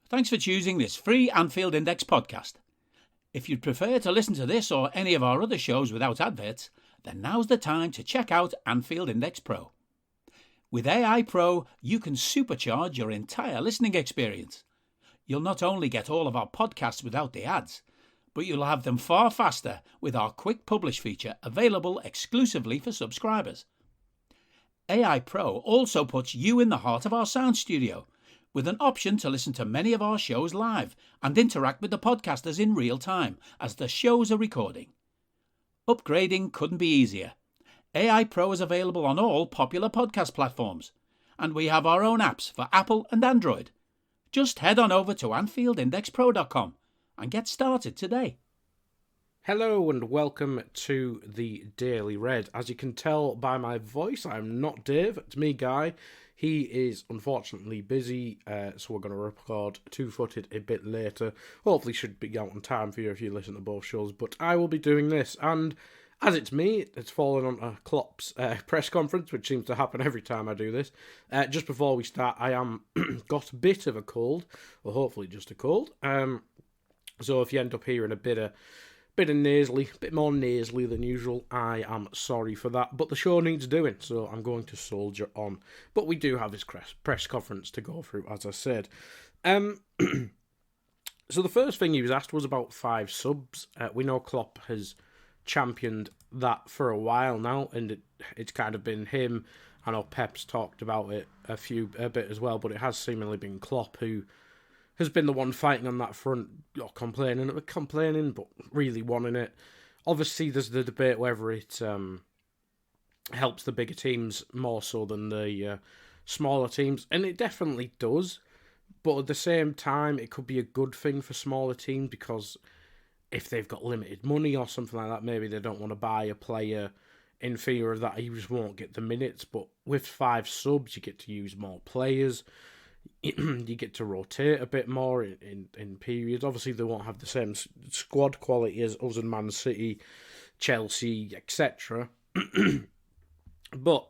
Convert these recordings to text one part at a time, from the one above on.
Thanks for choosing this free Anfield Index podcast. If you'd prefer to listen to this or any of our other shows without adverts, then now's the time to check out Anfield Index Pro. With AI Pro, you can supercharge your entire listening experience. You'll not only get all of our podcasts without the ads, but you'll have them far faster with our quick publish feature available exclusively for subscribers. AI Pro also puts you in the heart of our sound studio, with an option to listen to many of our shows live and interact with the podcasters in real time as the shows are recording. Upgrading couldn't be easier. AI Pro is available on all popular podcast platforms, and we have our own apps for Apple and Android. Just head on over to AnfieldIndexPro.com and get started today. Hello and welcome to the Daily Red. As you can tell by my voice, I'm not Dave, it's me, Guy. He is unfortunately busy, so we're going to record Two-Footed a bit later. Hopefully should be out on time for you if you listen to both shows, but I will be doing this. And as it's me, it's fallen on Klopp's press conference, which seems to happen every time I do this. Just before we start, I am got a bit of a cold, or hopefully just a cold. So if you end up hearing a bit of nasally, a bit more nasally than usual, I am sorry for that. But the show needs doing, so I'm going to soldier on. But we do have his press conference to go through, as I said. So the first thing he was asked was about 5 subs. We know Klopp has championed that for a while now, and it's kind of been him. I know Pep's talked about it a bit as well, but it has seemingly been Klopp who has been the one fighting on that front, not complaining, but really wanting it. Obviously, there's the debate whether it helps the bigger teams more so than the smaller teams, and it definitely does. But at the same time, it could be a good thing for smaller teams because if they've got limited money or something like that, maybe they don't want to buy a player in fear of that he just won't get the minutes. But with 5 subs, you get to use more players. You get to rotate a bit more in periods. Obviously, they won't have the same squad quality as us and Man City, Chelsea, etc. But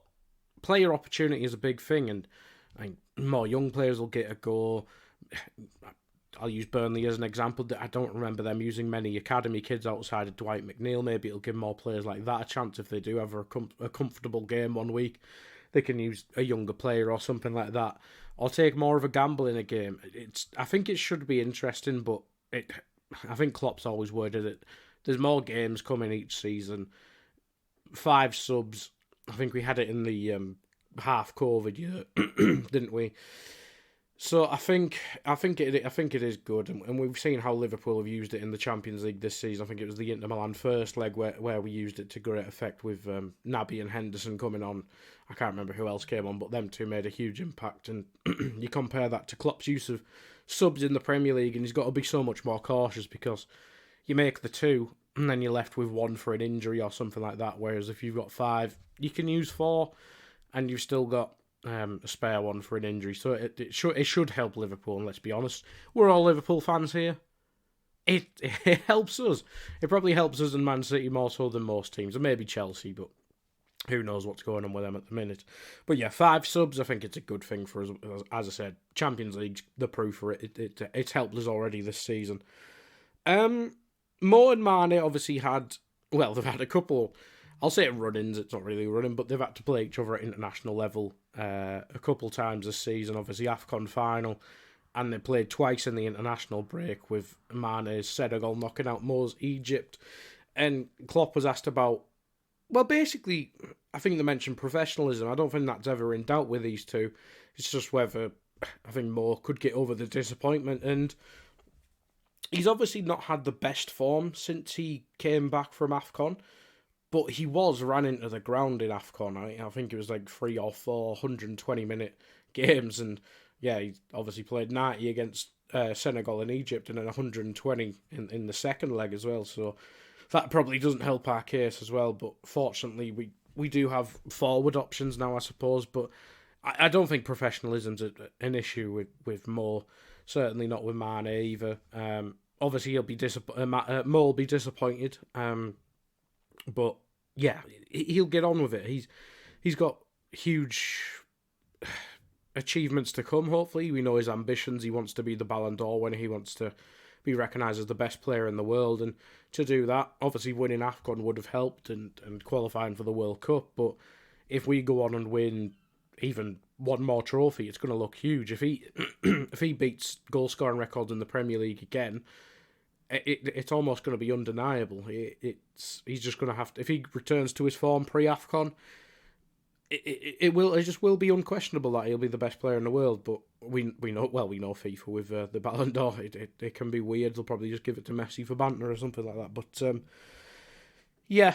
player opportunity is a big thing, and more young players will get a go. I'll use Burnley as an example. I don't remember them using many academy kids outside of Dwight McNeil. Maybe it'll give more players like that a chance if they do have a comfortable game one week. They can use a younger player or something like that, or take more of a gamble in a game. I think it should be interesting, but I think Klopp's always worded it. There's more games coming each season. 5 subs. I think we had it in the half COVID year, didn't we? So I think it is good, and we've seen how Liverpool have used it in the Champions League this season. I think it was the Inter Milan first leg where we used it to great effect with Naby and Henderson coming on. I can't remember who else came on, but them two made a huge impact. And you compare that to Klopp's use of subs in the Premier League, and he's got to be so much more cautious because you make the 2, and then you're left with 1 for an injury or something like that. Whereas if you've got 5, you can use 4, and you've still got a spare 1 for an injury. So it should help Liverpool, and let's be honest, we're all Liverpool fans here. It helps us. It probably helps us and Man City more so than most teams, and maybe Chelsea, but who knows what's going on with them at the minute. But yeah, 5 subs, I think it's a good thing for us. As I said, Champions League, the proof for it. It's helped us already this season. Mo and Mane obviously they've had a couple, I'll say run-ins, it's not really running, but they've had to play each other at international level a couple times this season. Obviously, AFCON final, and they played twice in the international break with Mane's Senegal knocking out Mo's Egypt. And Klopp was asked about, well, basically, I think they mentioned professionalism. I don't think that's ever in doubt with these two. It's just whether I think Mo could get over the disappointment. And he's obviously not had the best form since he came back from AFCON. But he ran into the ground in AFCON. I think it was like 3 or 4 120-minute games. And yeah, he obviously played 90 against Senegal and Egypt, and then 120 in the second leg as well. So that probably doesn't help our case as well. But fortunately, we do have forward options now, I suppose. But I don't think professionalism's an issue with Mo. Certainly not with Mane either. Obviously, Mo will be disappointed. But yeah, he'll get on with it. He's got huge achievements to come, hopefully. We know his ambitions. He wants to be the Ballon d'Or winner. He wants to be recognised as the best player in the world. And to do that, obviously winning AFCON would have helped and qualifying for the World Cup. But if we go on and win even one more trophy, it's going to look huge. If he if he beats goal scoring records in the Premier League again, it's almost going to be undeniable. He's just going to have to, if he returns to his form pre-AFCON, it just will be unquestionable that he'll be the best player in the world. But we know FIFA with the Ballon d'Or, it can be weird. They'll probably just give it to Messi for banter or something like that. But yeah,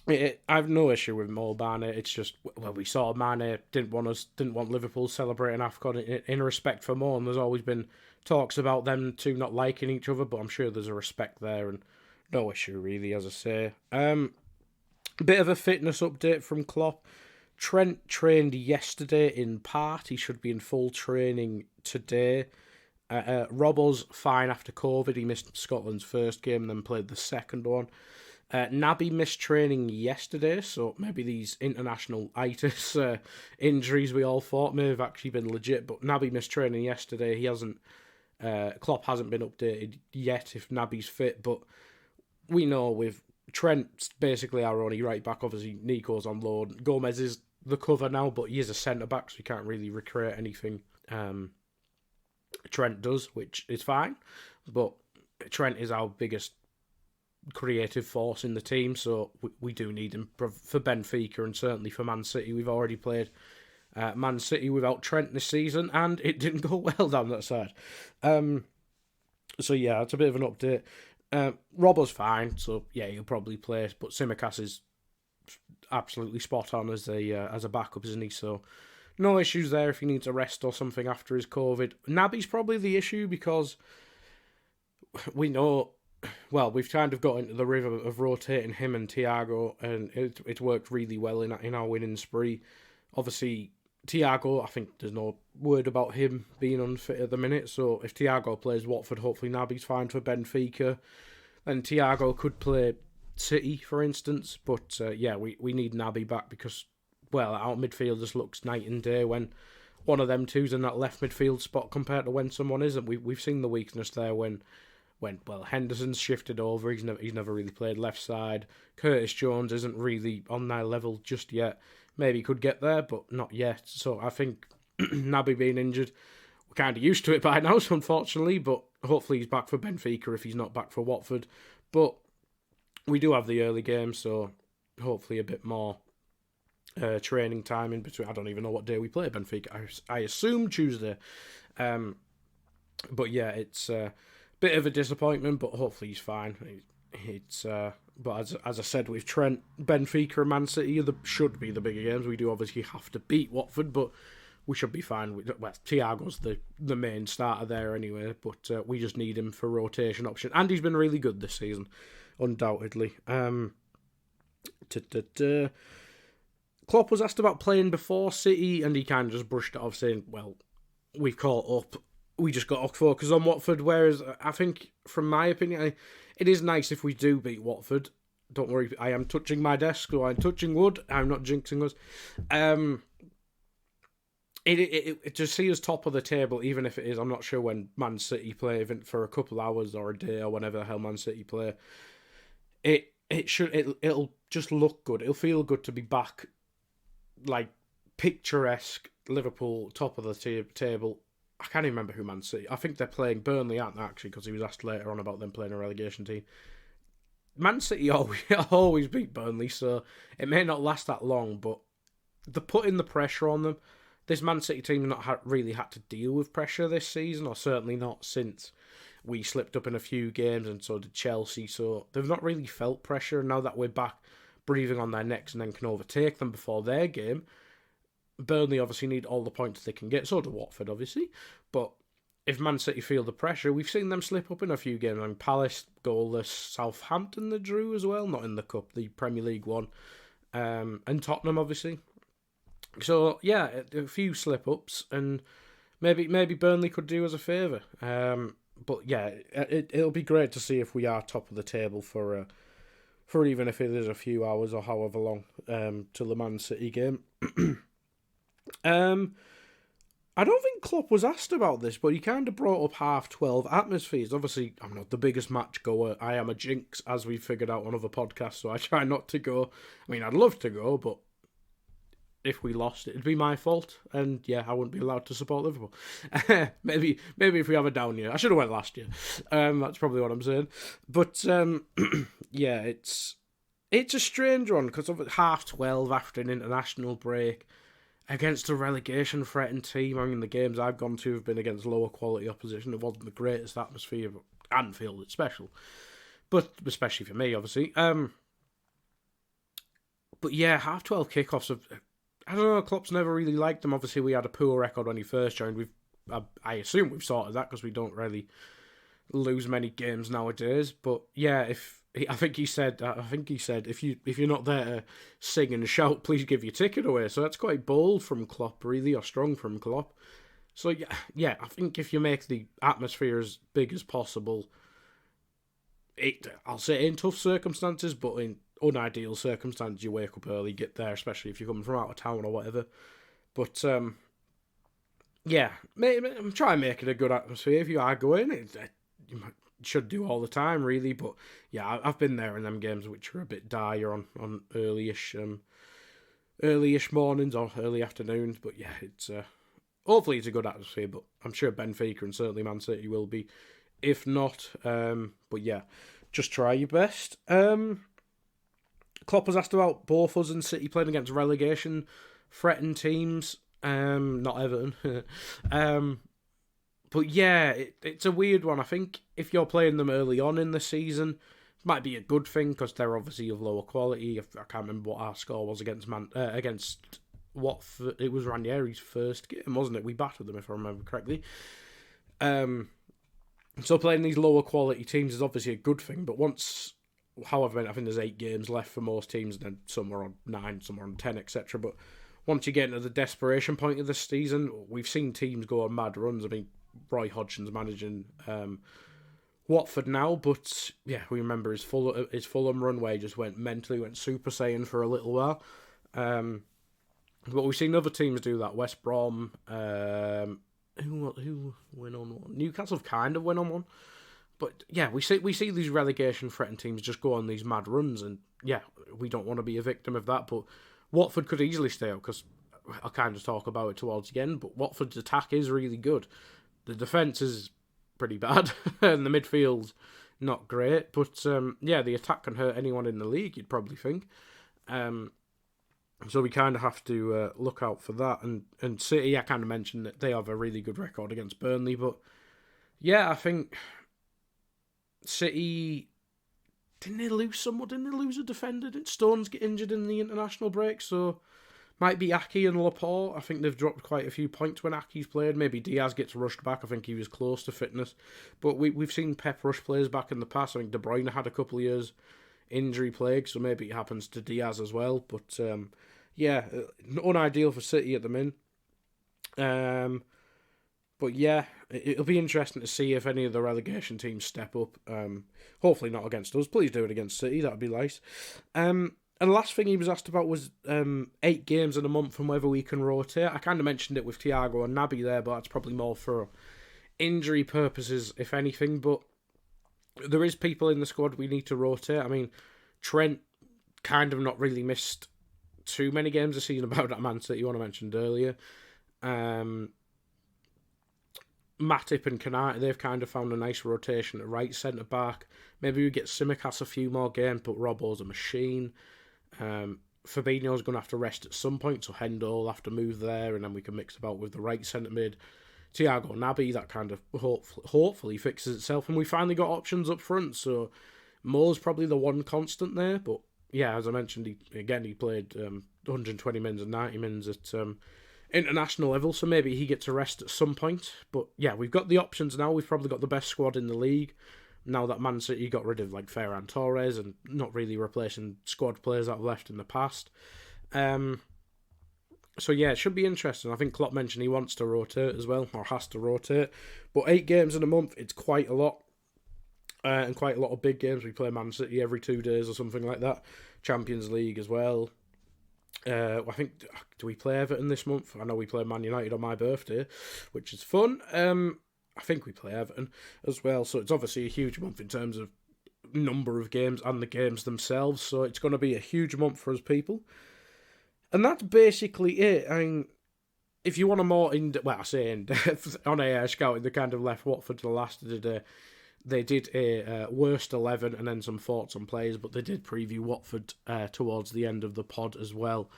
I have no issue with Mo Mane. It's just, well, we saw Mane didn't want Liverpool celebrating AFCON in respect for Mo, and there's always been talks about them two not liking each other, but I'm sure there's a respect there and no issue really, as I say. Bit of a fitness update from Klopp. Trent trained yesterday in part. He should be in full training today. Robbo's fine after COVID. He missed Scotland's first game and then played the second one. Naby missed training yesterday, so maybe these international itis injuries we all thought may have actually been legit, but Naby missed training yesterday. Klopp hasn't been updated yet if Naby's fit, but we know with Trent's basically our only right back. Obviously, Nico's on loan. Gomez is the cover now, but he is a centre back, so he can't really recreate anything Trent does, which is fine. But Trent is our biggest creative force in the team, so we do need him for Benfica and certainly for Man City. We've already played Man City without Trent this season, and it didn't go well down that side. So yeah, it's a bit of an update. Robbo's fine, so yeah, he'll probably play. But Tsimikas is absolutely spot on as a backup, isn't he? So no issues there if he needs a rest or something after his COVID. Naby's probably the issue because we know, well, we've kind of got into the rhythm of rotating him and Thiago, and it's worked really well in our winning spree. Obviously, Thiago, I think there's no word about him being unfit at the minute, so if Thiago plays Watford, hopefully Naby's fine for Benfica. And Thiago could play City, for instance, but yeah, we need Naby back because, well, our midfield just looks night and day when one of them two's in that left midfield spot compared to when someone isn't. We've seen the weakness there when Henderson's shifted over, he's never really played left side. Curtis Jones isn't really on their level just yet. Maybe he could get there, but not yet. So I think Naby being injured, we're kind of used to it by now, unfortunately, but hopefully he's back for Benfica if he's not back for Watford. But we do have the early game, so hopefully a bit more training time in between. I don't even know what day we play Benfica. I assume Tuesday. But yeah, it's a bit of a disappointment, but hopefully he's fine. But as I said, with Trent, Benfica and Man City should be the bigger games. We do obviously have to beat Watford, but we should be fine. Thiago's the main starter there anyway, but we just need him for rotation option. And he's been really good this season, undoubtedly. Klopp was asked about playing before City, and he kind of just brushed it off, saying, well, we've caught up. We just got off focus on Watford, whereas I think, from my opinion, it is nice if we do beat Watford. Don't worry, I am touching my desk, so I'm touching wood. I'm not jinxing us. It to see us top of the table, even if it is, I'm not sure when Man City play, even for a couple hours or a day or whenever the hell Man City play. It'll just look good. It'll feel good to be back, like picturesque Liverpool top of the table. I can't even remember who Man City. I think they're playing Burnley, aren't they, actually, because he was asked later on about them playing a relegation team. Man City always beat Burnley, so it may not last that long, but they're putting the pressure on them. This Man City team has not really had to deal with pressure this season, or certainly not since we slipped up in a few games, and so did Chelsea, so they've not really felt pressure. Now that we're back breathing on their necks and then can overtake them before their game, Burnley obviously need all the points they can get, so do Watford obviously, but if Man City feel the pressure, we've seen them slip up in a few games. I mean, Palace goalless, Southampton they drew as well, not in the Cup, the Premier League one, and Tottenham obviously. So yeah, a few slip ups, and maybe Burnley could do us a favour. But yeah, it'll be great to see if we are top of the table for even if it is a few hours or however long till the Man City game. I don't think Klopp was asked about this, but he kind of brought up half-12 atmospheres. Obviously, I'm not the biggest match goer. I am a jinx, as we've figured out on other podcasts, so I try not to go. I mean, I'd love to go, but if we lost, it'd be my fault, and yeah, I wouldn't be allowed to support Liverpool. maybe if we have a down year. I should have went last year. That's probably what I'm saying. But yeah, it's a strange one, because of half-12 after an international break, against a relegation-threatened team. I mean, the games I've gone to have been against lower-quality opposition. It wasn't the greatest atmosphere, but Anfield, it's special. But especially for me, obviously. But yeah, half-12 kickoffs of... I don't know, Klopp's never really liked them. Obviously, we had a poor record when he first joined. I assume we've sorted that, because we don't really lose many games nowadays. But yeah, I think he said if you're not there to sing and shout, please give your ticket away. So that's quite bold from Klopp, really, or strong from Klopp. So yeah, I think if you make the atmosphere as big as possible, I'll say in tough circumstances, but in unideal circumstances, you wake up early, get there, especially if you're coming from out of town or whatever. But yeah, I'm trying to make it a good atmosphere. If you are going, you should do all the time, really. But yeah, I've been there in them games which were a bit dire on early-ish mornings or early afternoons. But yeah, it's hopefully it's a good atmosphere. But I'm sure Benfica and certainly Man City will be. If not, but yeah, just try your best. Klopp was asked about both us and City playing against relegation-threatened teams. Not Everton. But yeah, it's a weird one. I think if you're playing them early on in the season, it might be a good thing, because they're obviously of lower quality. I can't remember what our score was against Watford. It was Ranieri's first game, wasn't it? We battered them, if I remember correctly. So playing these lower quality teams is obviously a good thing, but once, however many, I think there's 8 games left for most teams, and then some are on 9, some are on 10, etc. But once you get into the desperation point of the season, we've seen teams go on mad runs. I mean, Roy Hodgson's managing Watford now, but yeah, we remember his Fulham run where he just went Super Saiyan for a little while. But we've seen other teams do that. West Brom, who went on one? Newcastle kind of went on one. But yeah, we see these relegation threatened teams just go on these mad runs, and yeah, we don't want to be a victim of that. But Watford could easily stay out, because I'll kind of talk about it towards the end, but Watford's attack is really good. The defence is pretty bad, and the midfield's not great. But yeah, the attack can hurt anyone in the league, you'd probably think. So we kind of have to look out for that. And City, I kind of mentioned that they have a really good record against Burnley. But yeah, I think City... Didn't they lose someone? Didn't they lose a defender? Did Stones get injured in the international break? So might be Aki and Laporte. I think they've dropped quite a few points when Aki's played. Maybe Diaz gets rushed back. I think he was close to fitness. But we've seen Pep rush players back in the past. I think De Bruyne had a couple of years injury plague, so maybe it happens to Diaz as well. But yeah, unideal for City at the min. But yeah, it'll be interesting to see if any of the relegation teams step up. Hopefully not against us. Please do it against City. That'd be nice. And the last thing he was asked about was 8 games in a month and whether we can rotate. I kind of mentioned it with Thiago and Naby there, but that's probably more for injury purposes, if anything. But there is people in the squad we need to rotate. I mean, Trent kind of not really missed too many games this season, about that Man City one I mentioned earlier. Matip and Kanate, they've kind of found a nice rotation at right centre-back. Maybe we get Tsimikas a few more games, but Robbo's a machine. Fabinho's going to have to rest at some point, so Hendo will have to move there, and then we can mix about with the right centre-mid. Thiago Naby, that kind of hopefully fixes itself, and we finally got options up front, so Mo's probably the one constant there, but yeah, as I mentioned, he played 120 minutes and 90 minutes at international level, so maybe he gets a rest at some point. But yeah, we've got the options now. We've probably got the best squad in the league now that Man City got rid of like Ferran Torres and not really replacing squad players that have left in the past. So yeah, it should be interesting. I think Klopp mentioned he wants to rotate as well, or has to rotate. But 8 games in a month, it's quite a lot. And quite a lot of big games. We play Man City every 2 days or something like that. Champions League as well. I think, do we play Everton this month? I know we play Man United on my birthday, which is fun. I think we play Everton as well, so it's obviously a huge month in terms of number of games and the games themselves, so it's going to be a huge month for us people. And that's basically it. I mean, if you want a more in-depth on AI Scouting, they kind of left Watford to the last of the day. They did a worst 11 and then some thoughts on players, but they did preview Watford towards the end of the pod as well.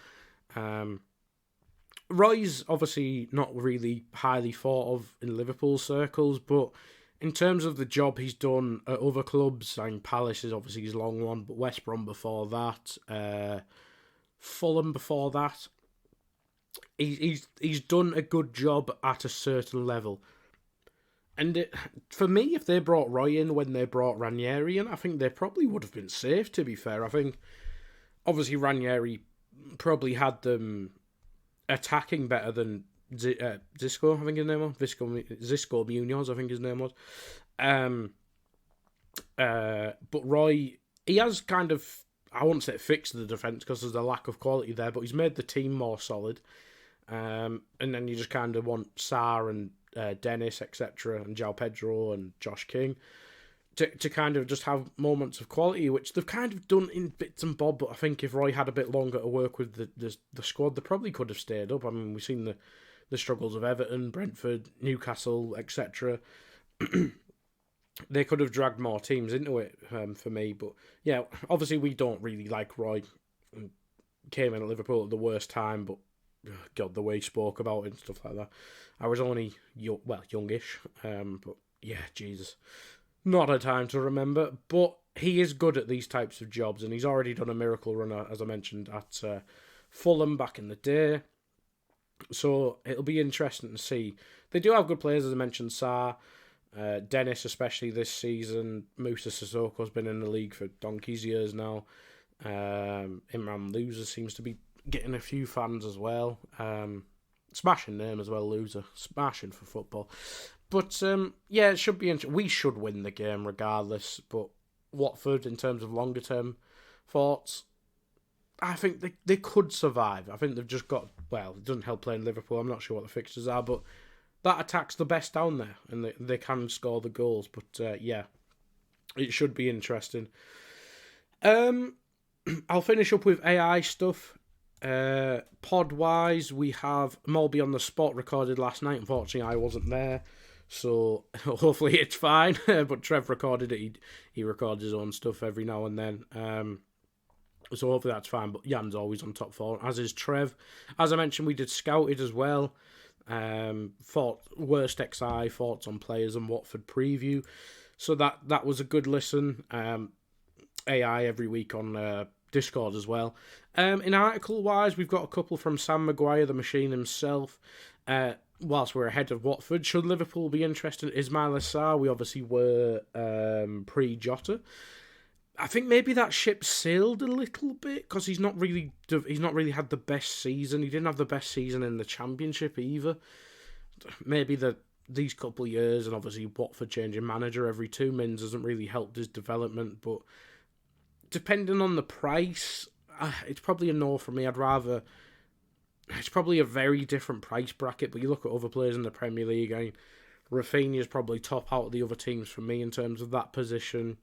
Roy's obviously not really highly thought of in Liverpool circles, but in terms of the job he's done at other clubs, I mean, Palace is obviously his long one, but West Brom before that, Fulham before that, he's done a good job at a certain level. And for me, if they brought Roy in when they brought Ranieri in, I think they probably would have been safe, to be fair. I think, obviously, Ranieri probably had them attacking better than Zisco, I think his name was. Zisco Munoz, I think his name was. But Roy, he has kind of, I won't say fixed the defence because there's a lack of quality there, but he's made the team more solid. And then you just kind of want Sarr and Dennis, etc., and João Pedro and Josh King to kind of just have moments of quality, which they've kind of done in bits and bobs. But I think if Roy had a bit longer to work with the squad, they probably could have stayed up. I mean, we've seen the struggles of Everton, Brentford, Newcastle, etc. They could have dragged more teams into it for me. But yeah, obviously we don't really like Roy. Came in at Liverpool at the worst time, but God, the way he spoke about it and stuff like that. I was only youngish, but yeah, Jesus, not a time to remember. But he is good at these types of jobs, and he's already done a miracle run, as I mentioned, at Fulham back in the day. So it'll be interesting to see. They do have good players, as I mentioned, Sarr, Dennis, especially this season. Moussa Sissoko's been in the league for donkey's years now. Imran Loser seems to be getting a few fans as well. Smashing name as well, Loser. Smashing for football. But yeah, it should be interesting. We should win the game regardless. But Watford, in terms of longer term thoughts, I think they could survive. I think they've just got, well, it doesn't help playing Liverpool. I'm not sure what the fixtures are, but that attack's the best down there, and they can score the goals. But yeah, it should be interesting. I'll finish up with AI stuff. Pod-wise, we have Molby on the Spot recorded last night. Unfortunately, I wasn't there, so hopefully it's fine. But Trev recorded it. He records his own stuff every now and then. So hopefully that's fine. But Jan's always on top four, as is Trev. As I mentioned, we did Scouted as well. Worst XI, thoughts on players and Watford preview. So that was a good listen. AI every week on Discord as well. In article-wise, we've got a couple from Sam Maguire, the machine himself. Whilst we're ahead of Watford, should Liverpool be interested in Ismail Assar? We obviously were pre-Jota. I think maybe that ship sailed a little bit because he's not really had the best season. He didn't have the best season in the Championship either. Maybe these couple of years, and obviously Watford changing manager every 2 minutes hasn't really helped his development. But depending on the price, it's probably a no for me. It's probably a very different price bracket. But you look at other players in the Premier League. I mean, Rafinha's probably top out of the other teams for me in terms of that position.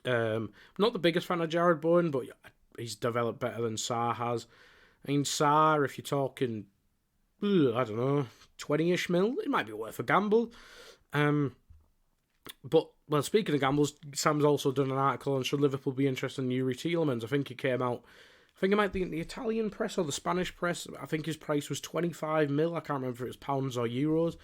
Not the biggest fan of Jared Bowen, but he's developed better than Sarr has. I mean, Sarr, if you're talking, I don't know, 20-ish mil, it might be worth a gamble. But, well, speaking of gambles, Sam's also done an article on should Liverpool be interested in Yuri Tielemans. I think it came out, I think it might be in the Italian press or the Spanish press. I think his price was 25 mil. I can't remember if it was pounds or euros.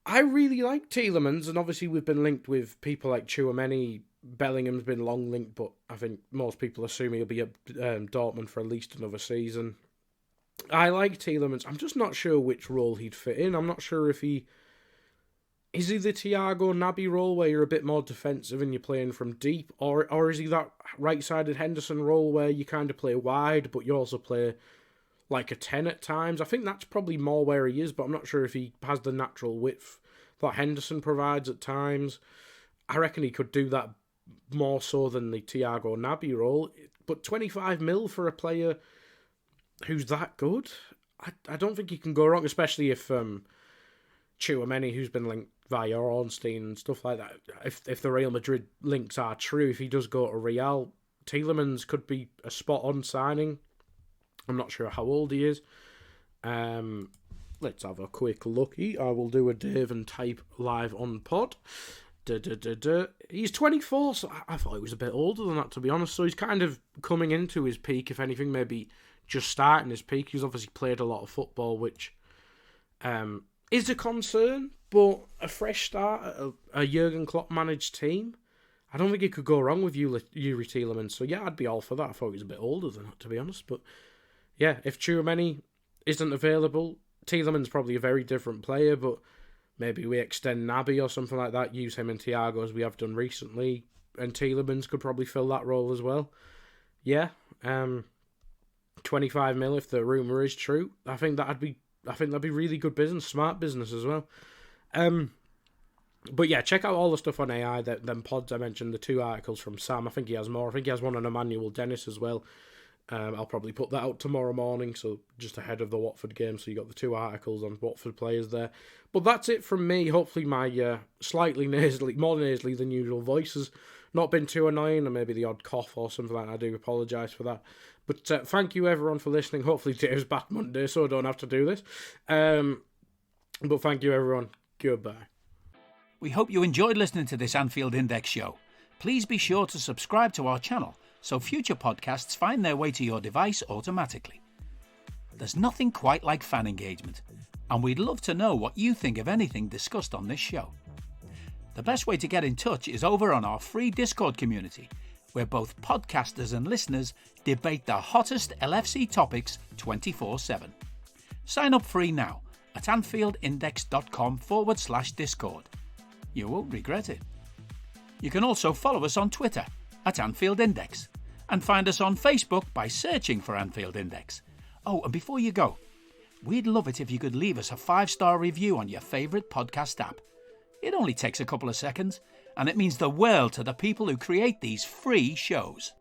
I really like Tielemans, and obviously we've been linked with people like Tchouaméni. Bellingham's been long linked, but I think most people assume he'll be at Dortmund for at least another season. I like Tielemans. I'm just not sure which role he'd fit in. I'm not sure if is he the Thiago Naby role where you're a bit more defensive and you're playing from deep, or is he that right-sided Henderson role where you kind of play wide, but you also play like a 10 at times? I think that's probably more where he is, but I'm not sure if he has the natural width that Henderson provides at times. I reckon he could do that more so than the Thiago Naby role. But 25 mil for a player who's that good. I don't think you can go wrong, especially if Tchouaméni, who's been linked via Ornstein and stuff like that. If the Real Madrid links are true, if he does go to Real, Tielemans could be a spot-on signing. I'm not sure how old he is. Let's have a quick looky. I will do a Dave and type live on pod. He's 24, so I thought he was a bit older than that, to be honest. So he's kind of coming into his peak, if anything, maybe just starting his peak. He's obviously played a lot of football, which is a concern, but a fresh start at a Jurgen Klopp managed team, I don't think it could go wrong with Yuri Tielemans. So yeah, I'd be all for that. I thought he was a bit older than that, to be honest. But yeah, if Tchouaméni isn't available, Tielemans probably a very different player, but maybe we extend Naby or something like that, use him and Thiago as we have done recently, and Tielemans could probably fill that role as well. Yeah, 25 mil if the rumour is true. I think that'd be really good business, smart business as well. But yeah, check out all the stuff on AI, them pods I mentioned, the 2 articles from Sam. I think he has more. I think he has one on Emmanuel Dennis as well. I'll probably put that out tomorrow morning, so just ahead of the Watford game. So you got the 2 articles on Watford players there. But that's it from me. Hopefully my slightly more nasally than usual voice has not been too annoying, or maybe the odd cough or something like that. I do apologise for that. But thank you everyone for listening. Hopefully Dave's back Monday, so I don't have to do this. But thank you everyone. Goodbye. We hope you enjoyed listening to this Anfield Index show. Please be sure to subscribe to our channel so future podcasts find their way to your device automatically. There's nothing quite like fan engagement, and we'd love to know what you think of anything discussed on this show. The best way to get in touch is over on our free Discord community, where both podcasters and listeners debate the hottest LFC topics 24/7. Sign up free now at AnfieldIndex.com/Discord. You won't regret it. You can also follow us on Twitter at Anfield Index and find us on Facebook by searching for Anfield Index. Oh, and before you go, we'd love it if you could leave us a 5-star review on your favourite podcast app. It only takes a couple of seconds, and it means the world to the people who create these free shows.